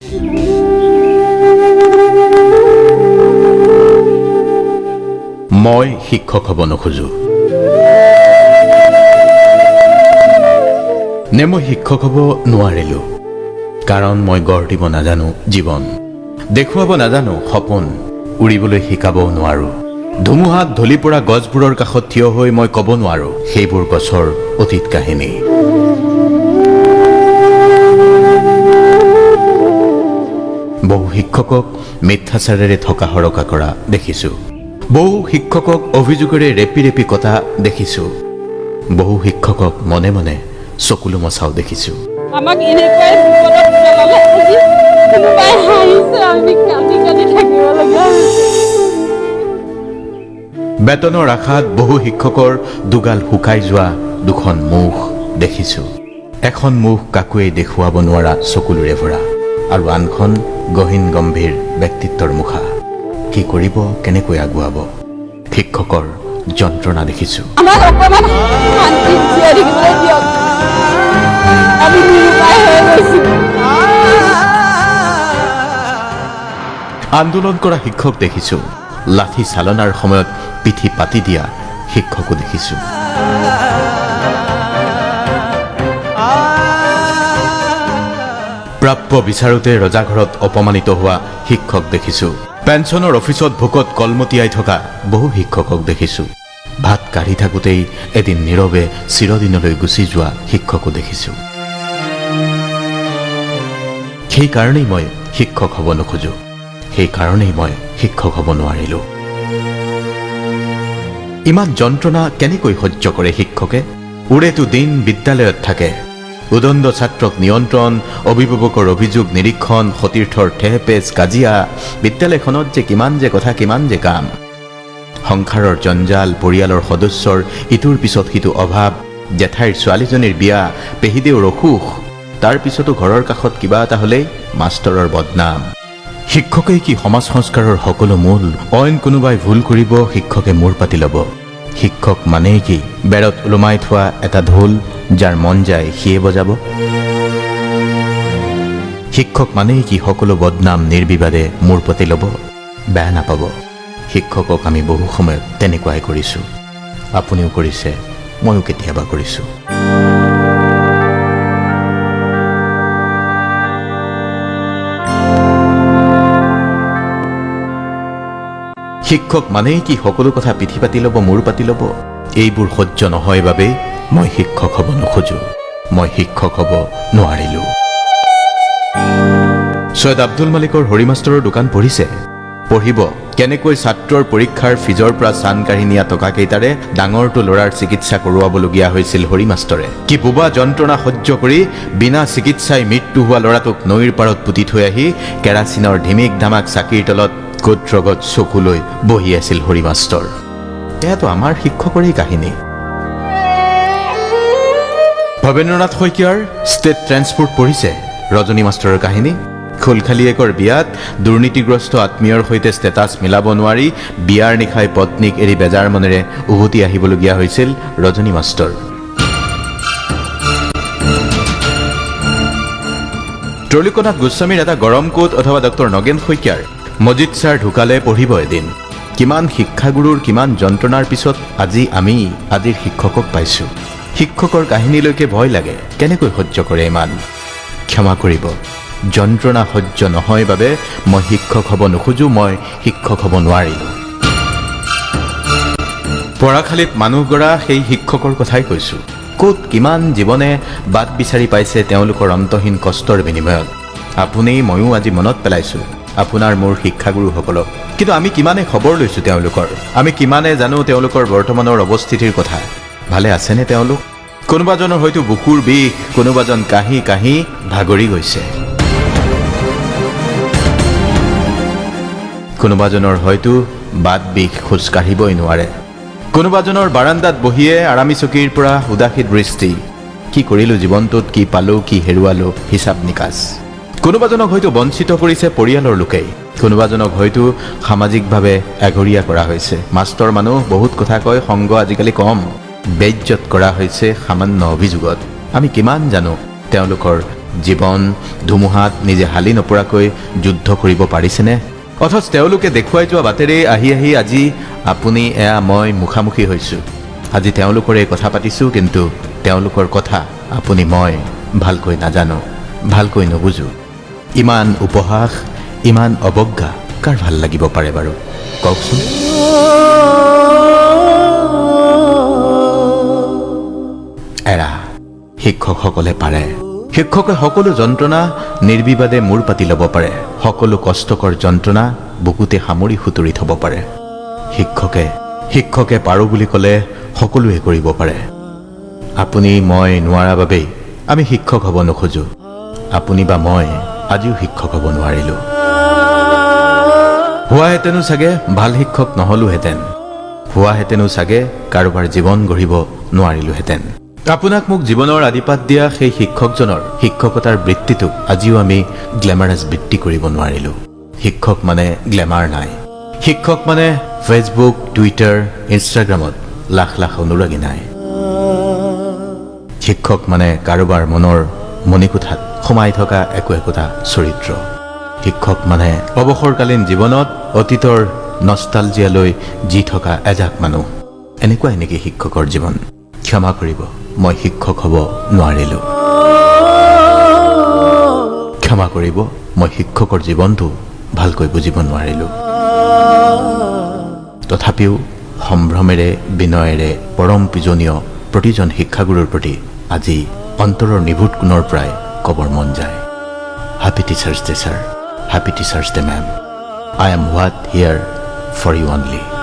মই শিক্ষক হ'ব নোখোজো নে মই শিক্ষক হ'ব নোৱাৰিলো কাৰণ মই গঢ় দিব নাজানো জীৱন দেখুৱাব নাজানো সপোন উৰিবলৈ শিকাবও নোৱাৰো ধুমুহাত ঢলি পৰা গছবোৰৰ কাষত থিয় হৈ মই ক'ব নোৱাৰো সেইবোৰ গছৰ অতীত কাহিনী বহু শিক্ষকক মিথ্যাচাৰেৰে থকা হৰকা কৰা দেখিছো বহু শিক্ষকক অভিযোগেৰে ৰেপি ৰেপি কটা দেখিছো বহু শিক্ষকক মনে মনে চকুলো মচাও দেখিছো আমাক এনেকৈ বিপদত পেলালে আজি কোনোবাই হাঁহিছে আমি কান্দি কান্দি থাকিব লগা হৈছে বেতনৰ আশাত বহু শিক্ষকৰ দুগাল শুকাই যোৱা দুখন মুখ দেখিছো এখন মুখ কাকোৱে দেখুৱাব নোৱাৰা চকুলোৰে ভৰা আৰু আনখন গহীন গম্ভীৰ ব্যক্তিত্বৰ মুখা কি কৰিব কেনেকৈ আগুৱাব শিক্ষকৰ যন্ত্ৰণা দেখিছো আমাক অকণমান শান্তিত জীয়াই থাকিবলৈ দিয়ক আমি নিৰুপায় হৈ গৈছো আন্দোলন কৰা শিক্ষক দেখিছো লাঠি চালনাৰ সময়ত পিঠি পাতি দিয়া শিক্ষকো দেখিছো প্ৰাপ্য বিচাৰোতে ৰজাঘৰত অপমানিত হোৱা শিক্ষক দেখিছো পেঞ্চনৰ অফিচত ভোকত কলমতিয়াই থকা বহু শিক্ষকক দেখিছো ভাত কাঢ়ি থাকোঁতেই এদিন নীৰৱে চিৰদিনলৈ গুচি যোৱা শিক্ষকো দেখিছো সেইকাৰণেই মই শিক্ষক হ'ব নোখোজো সেইকাৰণেই মই শিক্ষক হ'ব নোৱাৰিলো ইমান যন্ত্ৰণা কেনেকৈ সহ্য কৰে শিক্ষকে উৰেটো দিন বিদ্যালয়ত থাকে উদণ্ড ছাত্ৰক নিয়ন্ত্ৰণ অভিভাৱকৰ অভিযোগ নিৰীক্ষণ সতীৰ্থৰ ঠেহেপেচ কাজিয়া বিদ্যালয়খনত যে কিমান যে কথা কিমান যে কাম সংসাৰৰ জঞ্জাল পৰিয়ালৰ সদস্যৰ ইটোৰ পিছত সিটো অভাৱ জেঠাইৰ ছোৱালীজনীৰ বিয়া পেহিদেউৰ অসুখ তাৰ পিছতো ঘৰৰ কাষত কিবা এটা হ'লেই মাষ্টৰৰ বদনাম শিক্ষকেই কি সমাজ সংস্কাৰৰ সকলো মূল অইন কোনোবাই ভুল কৰিব শিক্ষকে মূৰ পাতি ল'ব শিক্ষক মানেই কি বেৰত ওলমাই থোৱা এটা ঢোল যাৰ মন যায় সিয়ে বজাব শিক্ষক মানেই কি সকলো বদনাম নিৰ্বিবাদে মূৰ পাতি ল'ব বেয়া নাপাব শিক্ষকক আমি বহু সময়ত তেনেকুৱাই কৰিছো আপুনিও কৰিছে ময়ো কেতিয়াবা কৰিছো শিক্ষক মানেই কি সকলো কথা পিঠি পাতি ল'ব মূৰ পাতি ল'ব এইবোৰ সহ্য নহয় বাবে মই শিক্ষক হ'ব নোখোজো মই শিক্ষক হ'ব নোৱাৰিলো সৈয়দ আব্দুল মালিকৰ হৰি মাষ্টৰৰ দোকান পঢ়িছে পঢ়িব কেনেকৈ ছাত্ৰৰ পৰীক্ষাৰ ফিজৰ পৰা চান কাঢ়ি নিয়া টকাকেইটাৰে ডাঙৰটো ল'ৰাৰ চিকিৎসা কৰোৱাবলগীয়া হৈছিল হৰি মাষ্টৰে কি বোবা যন্ত্ৰণা সহ্য কৰি বিনা চিকিৎসাই মৃত্যু হোৱা ল'ৰাটোক নৈৰ পাৰত পুতি থৈ আহি কেৰাচিনৰ ধিমিক ধামাক চাকিৰ তলত গোত্ৰগত চকুলৈ বহি আছিল হৰি মাষ্টৰ এয়াতো আমাৰ শিক্ষকৰেই কাহিনী ভৱেন্দ্ৰনাথ শইকীয়াৰ ষ্টেট ট্ৰেন্সপোৰ্ট পঢ়িছে ৰজনী মাষ্টৰৰ কাহিনী খুলখালিয়েকৰ বিয়াত দুৰ্নীতিগ্ৰস্ত আত্মীয়ৰ সৈতে ষ্টেটাছ মিলাব নোৱাৰি বিয়াৰ নিশাই পত্নীক এৰি বেজাৰ মনেৰে উভতি আহিবলগীয়া হৈছিল ৰজনী মাষ্টৰ ত্ৰৈলোক্যনাথ গোস্বামীৰ এটা গৰম কোট অথবা ডক্টৰ নগেন শইকীয়াৰ মজিদ ছাৰ ঢুকালে পঢ়িব এদিন কিমান শিক্ষাগুৰুৰ কিমান যন্ত্ৰণাৰ পিছত আজি আমি আজিৰ শিক্ষকক পাইছো শিক্ষকৰ কাহিনীলৈকে ভয় লাগে কেনেকৈ সহ্য কৰে ইমান ক্ষমা কৰিব যন্ত্ৰণা সহ্য নহয় বাবে মই শিক্ষক হ'ব নোখোজো মই শিক্ষক হ'ব নোৱাৰিলো পঢ়াশালীত মানুহ গঢ়া সেই শিক্ষকৰ কথাই কৈছো ক'ত কিমান জীৱনে বাট বিচাৰি পাইছে তেওঁলোকৰ অন্তহীন কষ্টৰ বিনিময়ত আপুনি ময়ো আজি মনত পেলাইছো আপোনাৰ মোৰ শিক্ষাগুৰুসকলক কিন্তু আমি কিমানে খবৰ লৈছো তেওঁলোকৰ আমি কিমানে জানো তেওঁলোকৰ বৰ্তমানৰ অৱস্থিতিৰ কথা ভালে আছেনে তেওঁলোক কোনোবাজনৰ হয়তো বুকুৰ বিষ কোনোবাজন কাহি কাহি ভাগৰি গৈছে কোনোবাজনৰ হয়তো বাট বিষ খোজ কাঢ়িবই নোৱাৰে কোনোবাজনৰ বাৰান্দাত বহিয়ে আৰামী চকীৰ পৰা উদাসী দৃষ্টি কি কৰিলো জীৱনটোত কি পালো কি হেৰুৱালো হিচাপ নিকাচ কোনোবাজনক হয়তো বঞ্চিত কৰিছে পৰিয়ালৰ লোকেই কোনোবাজনক হয়তো সামাজিকভাৱে এঘৰীয়া কৰা হৈছে মাষ্টৰ মানুহ বহুত কথা কয় সংগ আজিকালি কম বেইজ্জত কৰা হৈছে সামান্য অভিযোগত আমি কিমান জানো তেওঁলোকৰ জীৱন ধুমুহাত নিজে হালি নপৰাকৈ যুদ্ধ কৰিব পাৰিছেনে? অথচ তেওঁলোকে দেখুৱাই যোৱা বাটেৰে আহি আহি আজি আপুনি এয়া মই মুখামুখি হৈছোঁ। আজি তেওঁলোকৰ এই কথা পাতিছোঁ, কিন্তু তেওঁলোকৰ কথা আপুনি মই ভালকৈ নাজানো, ভালকৈ নুবুজো। ইমান উপহাস, ইমান অৱজ্ঞা কাৰ ভাল লাগিব পাৰে বাৰু কওকচোন? এৰা, শিক্ষকসকলে পাৰে। শিক্ষকে সকলো যন্ত্ৰণা নিৰ্বিবাদে মূৰ পাতি ল'ব পাৰে, সকলো কষ্টকৰ যন্ত্ৰণা বুকুতে সামৰি সুতুৰি থ'ব পাৰে। শিক্ষকে পাৰোঁ বুলি ক'লে সকলোৱে কৰিব পাৰে। আপুনি মই নোৱাৰা বাবেই আমি শিক্ষক হ'ব নোখোজোঁ। আপুনি বা মই আজিও শিক্ষক হ'ব নোৱাৰিলোঁ। হোৱাহেঁতেনো চাগে ভাল শিক্ষক নহ'লোহেঁতেন, হোৱাহেঁতেনো চাগে কাৰোবাৰ জীৱন গঢ়িব নোৱাৰিলোহেঁতেন। আপোনাক মোক জীৱনৰ আদিপাত দিয়া সেই শিক্ষকজনৰ শিক্ষকতাৰ বৃত্তিটোক আজিও আমি গ্লেমাৰাছ বৃত্তি কৰিব নোৱাৰিলোঁ। শিক্ষক মানে গ্লেমাৰ নাই, শিক্ষক মানে ফেচবুক, টুইটাৰ, ইনষ্টাগ্ৰামত লাখ লাখ অনুৰাগী নাই। শিক্ষক মানে কাৰোবাৰ মনৰ মণিকোঠাত সোমাই থকা একোটা চৰিত্ৰ। শিক্ষক মানে অৱসৰকালীন জীৱনত অতীতৰ নষ্টালজিয়ালৈ জি থকা এজাক মানুহ। এনেকুৱাই নেকি শিক্ষকৰ জীৱন? ক্ষমা কৰিব, মই শিক্ষক হ'ব নোৱাৰিলোঁ। ক্ষমা কৰিব, মই শিক্ষকৰ জীৱনটো ভালকৈ বুজিব নোৱাৰিলোঁ। তথাপিও সম্ভ্ৰমেৰে বিনয়েৰে পৰম পূজনীয় প্ৰতিজন শিক্ষাগুৰুৰ প্ৰতি আজি অন্তৰৰ নিভৃত কোণৰ পৰাই ক'বৰ মন যায়, happy teachers day sir, happy teachers day ma'am. I am what here for you only.